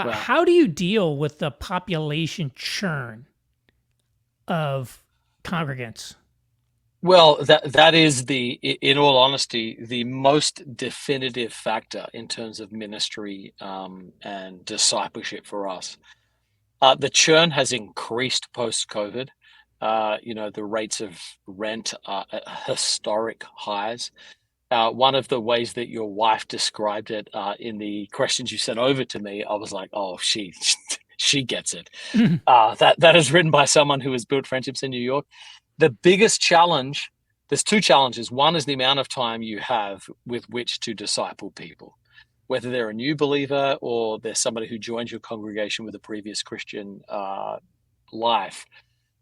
Well, How do you deal with the population churn of congregants? that is in all honesty, the most definitive factor in terms of ministry and discipleship for us. The churn has increased post-COVID. The rates of rent are at historic highs. One of the ways that your wife described it in the questions you sent over to me, I was like, oh, she gets it. That is written by someone who has built friendships in New York. The biggest challenge, there's two challenges. One is the amount of time you have with which to disciple people, whether they're a new believer or they're somebody who joins your congregation with a previous Christian life.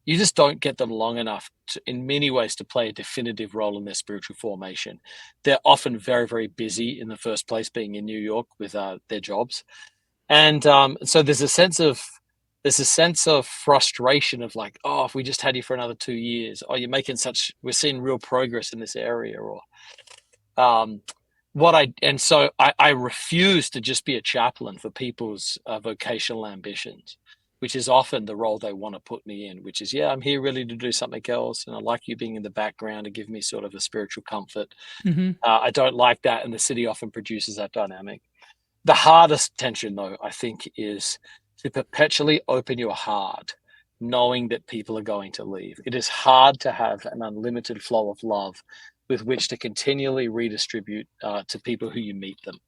You just don't get them long enough in many ways to play a definitive role in their spiritual formation. They're often very, very busy in the first place, being in New York with their jobs, and so there's a sense of frustration of like, oh, if we just had you for another 2 years, oh, we're seeing real progress in this area, or um, I refuse to just be a chaplain for people's vocational ambitions, which is often the role they want to put me in, which is, yeah, I'm here really to do something else, and I like you being in the background to give me sort of a spiritual comfort. Hmm. I don't like that, and the city often produces that dynamic. The hardest tension, though, I think, is to perpetually open your heart, knowing that people are going to leave. It is hard to have an unlimited flow of love with which to continually redistribute to people who you meet them.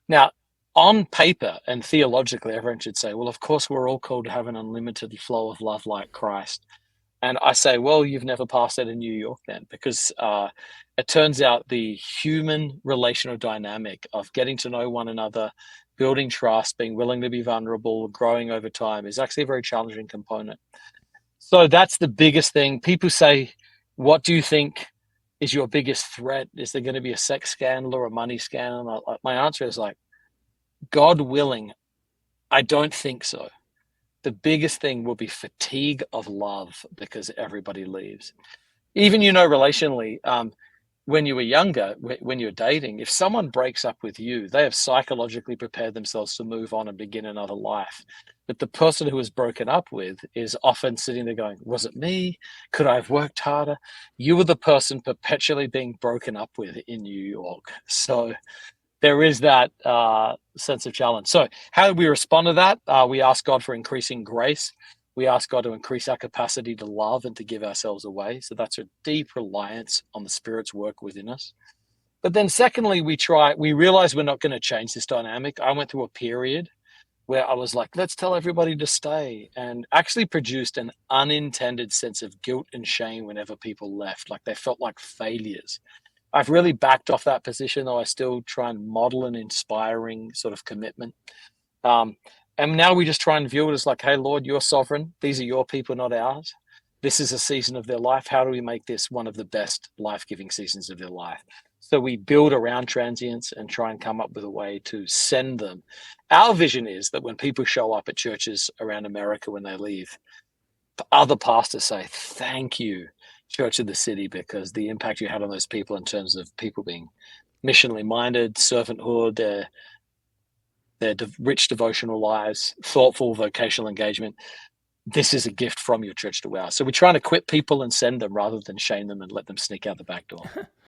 Now, on paper and theologically, everyone should say, well, of course, we're all called to have an unlimited flow of love like Christ. And I say, well, you've never passed that in New York then, because it turns out the human relational dynamic of getting to know one another, building trust, being willing to be vulnerable, growing over time is actually a very challenging component. So that's the biggest thing. People say, what do you think is your biggest threat? Is there going to be a sex scandal or a money scandal? My answer is like, God willing, I don't think so. The biggest thing will be fatigue of love because everybody leaves. Even, relationally, when you were younger, when you're dating, if someone breaks up with you, they have psychologically prepared themselves to move on and begin another life. But the person who was broken up with is often sitting there going, was it me? Could I have worked harder? You were the person perpetually being broken up with in New York. So there is that sense of challenge. So how do we respond to that? We ask God for increasing grace. We ask God to increase our capacity to love and to give ourselves away. So that's a deep reliance on the Spirit's work within us. But then secondly, we realize we're not going to change this dynamic. I went through a period where I was like, let's tell everybody to stay, and actually produced an unintended sense of guilt and shame whenever people left. Like they felt like failures. I've really backed off that position, though I still try and model an inspiring sort of commitment. Um, and now we just try and view it as like, hey, Lord, you're sovereign. These are your people, not ours. This is a season of their life. How do we make this one of the best life-giving seasons of their life? So we build around transients and try and come up with a way to send them. Our vision is that when people show up at churches around America when they leave, other pastors say, thank you, Church of the City, because the impact you had on those people in terms of people being missionally minded, servanthood, their rich devotional lives, thoughtful vocational engagement. This is a gift from your church to ours. So we're trying to equip people and send them rather than shame them and let them sneak out the back door.